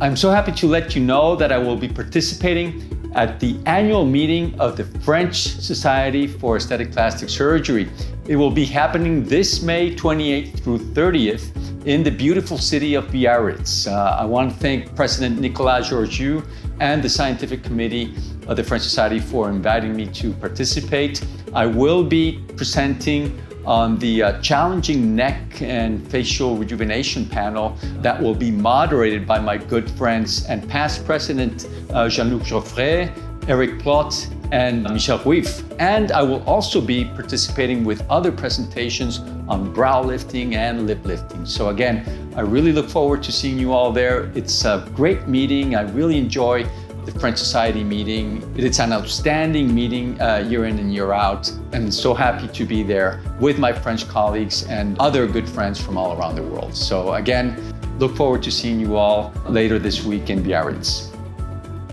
I'm so happy to let you know that I will be participating at the annual meeting of the French Society for Aesthetic Plastic Surgery. It will be happening this May 28th through 30th in the beautiful city of Biarritz. I want to thank President Nicolas Georgieu and the Scientific Committee of the French Society for inviting me to participate. I will be presenting on the challenging neck and facial rejuvenation panel that will be moderated by my good friends and past president Jean-Luc Geoffrey, Eric Plot, and Michel Ruif. And I will also be participating with other presentations on brow lifting and lip lifting. So again, I really look forward to seeing you all there. It's a great meeting. I really enjoy the French Society meeting. It's an outstanding meeting year in and year out. I'm so happy to be there with my French colleagues and other good friends from all around the world. So again, look forward to seeing you all later this week in Biarritz.